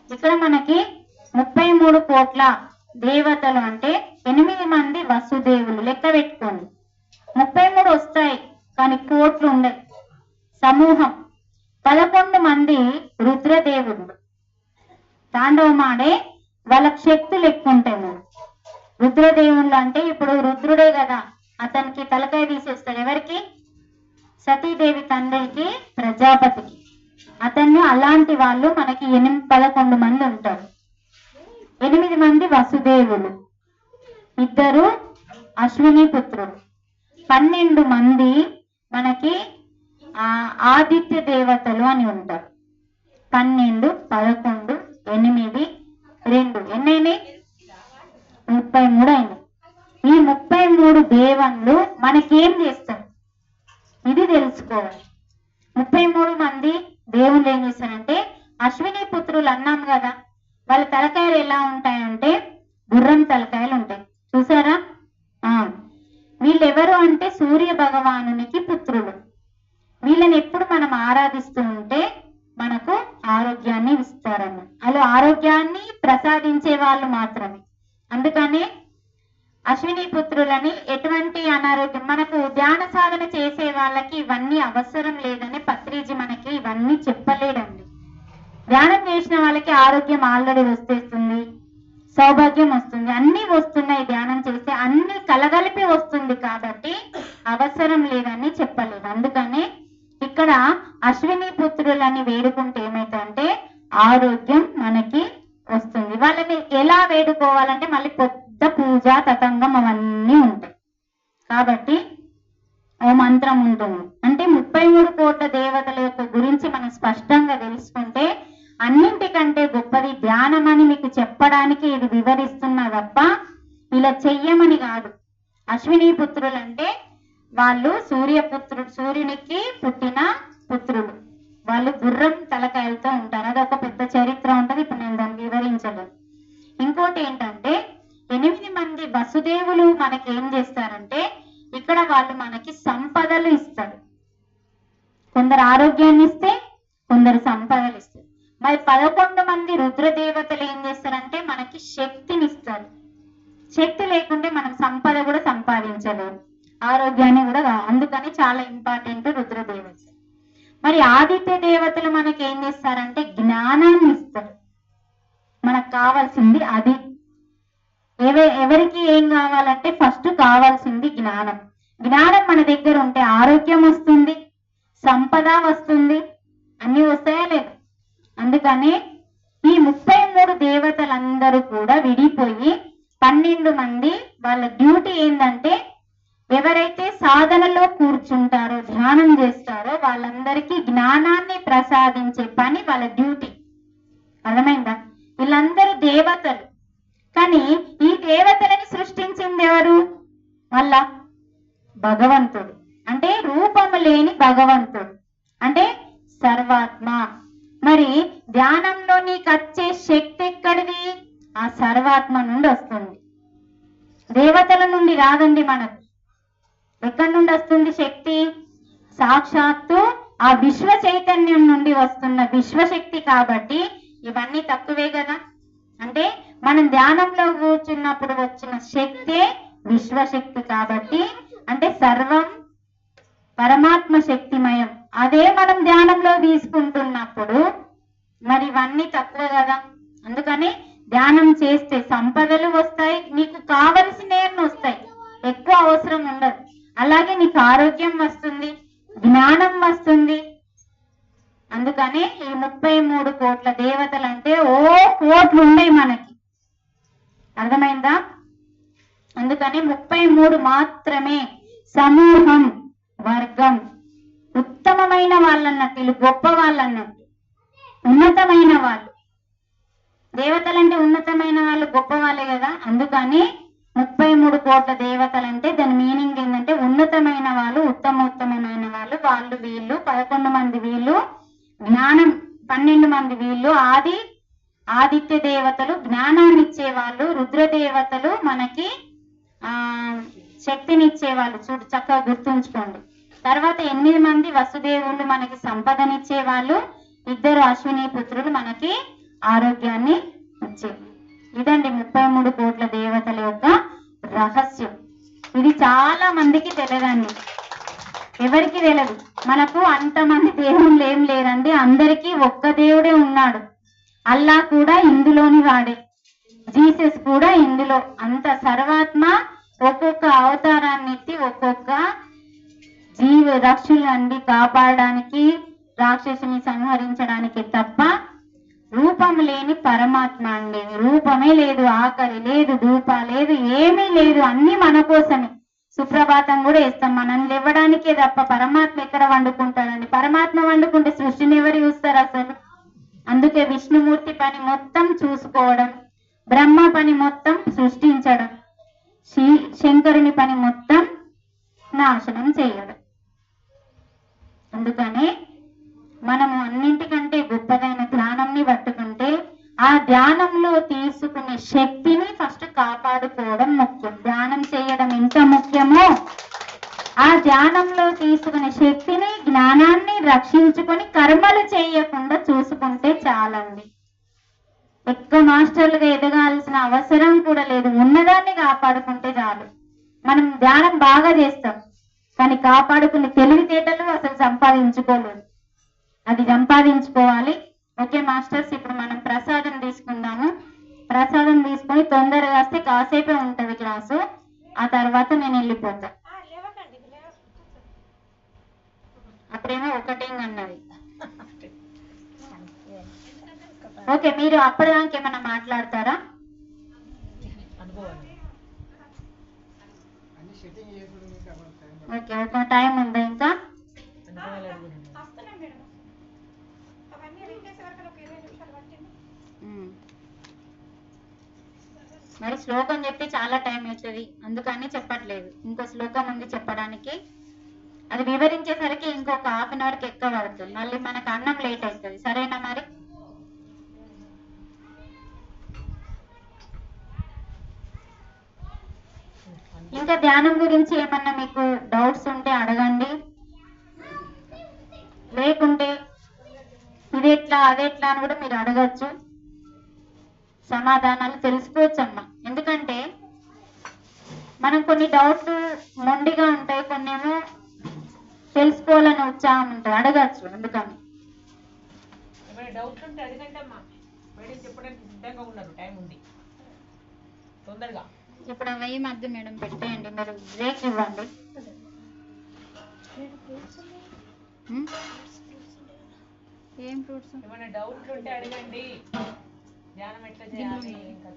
ఇక్కడ మనకి 33 కోట్ల దేవతలు అంటే 8 మంది వసుదేవులు. లెక్క పెట్టుకోండి. 33 వస్తాయి కానీ కోట్లు ఉండవు. సమూహం 11 మంది రుద్రదేవుడు. తాండవమాడే వాళ్ళకి శక్తులు ఎక్కువ ఉంటాయి. రుద్రదేవుళ్ళు అంటే ఇప్పుడు రుద్రుడే కదా, అతనికి తలకాయ తీసేస్తాడు. ఎవరికి? సతీదేవి తండ్రికి, ప్రజాపతికి. అతన్ని అలాంటి వాళ్ళు మనకి 11 మంది ఉంటారు. 8 మంది వసుదేవులు, 2 అశ్విని పుత్రులు, 12 మంది మనకి ఆదిత్య దేవతలు అని ఉంటారు. 12, 11, 8, 2 ఎన్నైనాయి? 33 అయినాయి. ఈ 33 దేవుళ్ళు మనకేం చేస్తారు ఇది తెలుసుకోవాలి. 33 మంది దేవుళ్ళు ఏం చేస్తారంటే, అశ్విని పుత్రులు అన్నాం కదా, వాళ్ళ తలకాయలు ఎలా ఉంటాయంటే గుర్రం తలకాయలు ఉంటాయి. చూసారా? వీళ్ళు ఎవరు అంటే సూర్య భగవానునికి పుత్రులు. వీళ్ళని ఎప్పుడు మనం ఆరాధిస్తూ ఉంటే మనకు ఆరోగ్యాన్ని ఇస్తారని, అలా ఆరోగ్యాన్ని ప్రసాదించే వాళ్ళు మాత్రమే. అందుకనే అశ్విని పుత్రులని ఎటువంటి అనారోగ్యం, మనకు ధ్యాన సాధన చేసే వాళ్ళకి ఇవన్నీ అవసరం లేదని పత్రిజీ మనకి ఇవన్నీ చెప్పలేడండి. ధ్యానం చేసిన వాళ్ళకి ఆరోగ్యం ఆల్రెడీ వస్తేస్తుంది, సౌభాగ్యం వస్తుంది, అన్ని వస్తున్నాయి. ధ్యానం చేస్తే అన్ని కలగలిపి వస్తుంది కాబట్టి అవసరం లేదని చెప్పలేదు. అందుకనే ఇక్కడ అశ్విని పుత్రులని వేడుకుంటే ఏమైతుందంటే ఆరోగ్యం మనకి వస్తుంది. వాళ్ళని ఎలా వేడుకోవాలంటే మళ్ళీ పెద్ద పూజ తతంగం అవన్నీ ఉంటాయి. కాబట్టి ఓ మంత్రం ఉంటుంది. అంటే 33 కోట్ల దేవతల యొక్క గురించి మనం స్పష్టంగా తెలుసుకుంటే అన్నింటికంటే గొప్పది ధ్యానం అని మీకు చెప్పడానికి ఇది వివరిస్తున్నా తప్ప ఇలా చెయ్యమని కాదు. అశ్విని పుత్రులు అంటే వాళ్ళు సూర్యునికి పుట్టిన పుత్రులు. వాళ్ళు గుర్రం తలకాయలతో ఉంటారు. అదొక పెద్ద చరిత్ర ఉంటుంది. ఇప్పుడు నేను దాన్ని వివరించలేదు. ఇంకోటి ఏంటంటే 8 మంది వసుదేవులు మనకి ఏం చేస్తారంటే ఇక్కడ వాళ్ళు మనకి సంపదలు ఇస్తారు. కొందరు ఆరోగ్యాన్ని ఇస్తే, కొందరు సంపదలు ఇస్తారు. మరి 11 మంది రుద్రదేవతలు ఏం చేస్తారంటే మనకి శక్తిని ఇస్తారు. శక్తి లేకుంటే మనం సంపద కూడా సంపాదించలేము, ఆరోగ్యాన్ని కూడా. అందుకని చాలా ఇంపార్టెంట్ రుద్రదేవత. మరి ఆదిత్య దేవతలు మనకి ఏం చేస్తారంటే జ్ఞానాన్ని ఇస్తారు. మనకు కావాల్సింది అది. ఎవరికి ఏం కావాలంటే ఫస్ట్ కావాల్సింది జ్ఞానం. జ్ఞానం మన దగ్గర ఉంటే ఆరోగ్యం వస్తుంది, సంపద వస్తుంది, అన్ని వస్తాయా లేదు? అందుకని ఈ 33 దేవతలందరూ కూడా విడిపోయి 12 మంది వాళ్ళ డ్యూటీ ఏంటంటే ఎవరైతే సాధనలో కూర్చుంటారో, ధ్యానం చేస్తారో వాళ్ళందరికీ జ్ఞానాన్ని ప్రసాదించే పని వాళ్ళ డ్యూటీ. అర్థమైందా? వీళ్ళందరూ దేవతలు. కానీ ఈ దేవతలని సృష్టించింది ఎవరు? వల్ల భగవంతుడు. అంటే రూపము లేని భగవంతుడు, అంటే సర్వాత్మ. మరి ధ్యానంలో నీకు వచ్చే శక్తి ఎక్కడిది? ఆ సర్వాత్మ నుండి వస్తుంది. దేవతల నుండి రాదండి. మనకు ఎక్కడి నుండి వస్తుంది శక్తి? సాక్షాత్తు ఆ విశ్వ చైతన్యం నుండి వస్తున్న విశ్వశక్తి. కాబట్టి ఇవన్నీ తక్కువే కదా. అంటే మనం ధ్యానంలో కూర్చున్నప్పుడు వచ్చిన శక్తే విశ్వశక్తి. కాబట్టి అంటే సర్వం పరమాత్మ శక్తిమయం. అదే మనం ధ్యానంలో తీసుకుంటున్నప్పుడు మరి ఇవన్నీ తక్కువ కదా. అందుకని ధ్యానం చేస్తే సంపదలు వస్తాయి, నీకు కావలసినవి వస్తాయి, ఎక్కువ అవసరం ఉండదు. అలాగే నీకు ఆరోగ్యం వస్తుంది, జ్ఞానం వస్తుంది. అందుకని ఈ 33 కోట్ల దేవతలు అంటే కోట్లు ఉన్నాయి మనకి. అర్థమైందా? అందుకని 33 మాత్రమే. సమూహం, వర్గం, ఉత్తమమైన వాళ్ళన్నట్టు, గొప్ప వాళ్ళన్నట్టు, ఉన్నతమైన వాళ్ళు. దేవతలంటే ఉన్నతమైన వాళ్ళు, గొప్ప వాళ్ళే కదా. అందుకని 33 కోట్ల దేవతలంటే దాని మీనింగ్ ఏంటంటే ఉన్నతమైన వాళ్ళు, ఉత్తమోత్తమైన వాళ్ళు. వాళ్ళు వీళ్ళు 11 మంది వీళ్ళు జ్ఞానం, 12 మంది వీళ్ళు ఆదిత్య దేవతలు జ్ఞానాన్ని ఇచ్చేవాళ్ళు, రుద్రదేవతలు మనకి శక్తినిచ్చేవాళ్ళు. చూడు, చక్కగా గుర్తుంచుకోండి. తర్వాత 8 మంది వసుదేవులు మనకి సంపదనిచ్చేవాళ్ళు, 2 అశ్విని పుత్రులు మనకి ఆరోగ్యాన్ని ఇచ్చేది. ఇదండి 33 కోట్ల దేవతల యొక్క రహస్యం. ఇది చాలా మందికి తెలియదండి, ఎవరికి తెలియదు. మనకు అంతమంది దేవుళ్ళు ఏం లేరండి, అందరికీ ఒక్క దేవుడే ఉన్నాడు. అల్లా కూడా ఇందులోని వాడే, జీసస్ కూడా ఇందులో. అంత సర్వాత్మ ఒక్కొక్క అవతారాన్ని ఎత్తి ఒక్కొక్క రక్షులండి కాపాడడానికి, రాక్షసుని సంహరించడానికి తప్ప రూపం లేని పరమాత్మ అండి. రూపమే లేదు, ఆకలి లేదు, ధూప లేదు, ఏమీ లేదు, అన్ని మన కోసమే. సుప్రభాతం కూడా వేస్తాం మనం లేవడానికే తప్ప పరమాత్మ ఎక్కడ వండుకుంటాడండి? పరమాత్మ వండుకుంటే సృష్టిని ఎవరు చూస్తారు అసలు? అందుకే విష్ణుమూర్తి పని మొత్తం చూసుకోవడం, బ్రహ్మ పని మొత్తం సృష్టించడం, శంకరుని పని మొత్తం నాశనం చేయడం. అందుకనే మనము అన్నింటికంటే గొప్పదైన ధ్యానంని పట్టుకుంటే ఆ ధ్యానంలో తీసుకునే శక్తిని ఫస్ట్ కాపాడుకోవడం ముఖ్యం. ధ్యానం చేయడం ఎంత ముఖ్యమో ఆ ధ్యానంలో తీసుకునే శక్తిని, జ్ఞానాన్ని రక్షించుకొని కర్మలు చేయకుండా చూసుకుంటే చాలండి. ఎక్కువ మాస్టర్లుగా ఎదగాల్సిన అవసరం కూడా లేదు, ఉన్నదాన్ని కాపాడుకుంటే చాలు. మనం ధ్యానం బాగా చేస్తాం కానీ కాపాడుకునే తెలివితేటలు అసలు సంపాదించుకోలేదు, అది సంపాదించుకోవాలి. ఓకే మాస్టర్స్, ఇప్పుడు మనం ప్రసాదం తీసుకుందాము. ప్రసాదం తీసుకొని తొందరగా వస్తే కాసేపే ఉంటుంది క్లాసు, ఆ తర్వాత నేను వెళ్ళిపోతా. అప్పుడేమో ఒకటేంగ్ అన్నది. ఓకే, మీరు అప్పటిదానికి ఏమన్నా మాట్లాడతారా? ఓకే, ఒక టైం ఉందా ఇంకా? మరి శ్లోకం చెప్పి చాలా టైం అవుతుంది, అందుకని చెప్పట్లేదు. ఇంకో శ్లోకం ఉంది చెప్పడానికి, అది వివరించేసరికి ఇంకొక హాఫ్ అన్ అవర్కి ఎక్కువ పడుతుంది, మళ్ళీ మనకు అన్నం లేట్ అవుతుంది. సరేనా? మరి ఇంకా ధ్యానం గురించి ఏమన్నా మీకు డౌట్స్ ఉంటే అడగండి, లేకుంటే ఇది ఎట్లా అదెట్లా అని కూడా మీరు అడగచ్చు, సమాధానాలు తెలుసుకోవచ్చు అమ్మా. ఎందుకంటే మనం కొన్ని డౌట్స్ మొండిగా ఉంటాయి, కొన్ని ఏమో తెలుసుకోవాలని ఉత్సాహం ఉంటుంది, అడగచ్చు. అందుకని డౌట్లు ఉంటే అడగండి అమ్మా, మేడం చెప్పడానికి సిద్ధంగా ఉన్నారు, టైం ఉంది, తొందరగా. ఇప్పుడు అవి మధ్య మేడం పెట్టేయండి, మీరు బ్రేక్ ఇవ్వండి. ఏం ఫ్రూట్స్? ఏమైనా డౌట్లు ఉంటే అడగండి, ధ్యానం ఎట్లా చేయాలి ఇంకా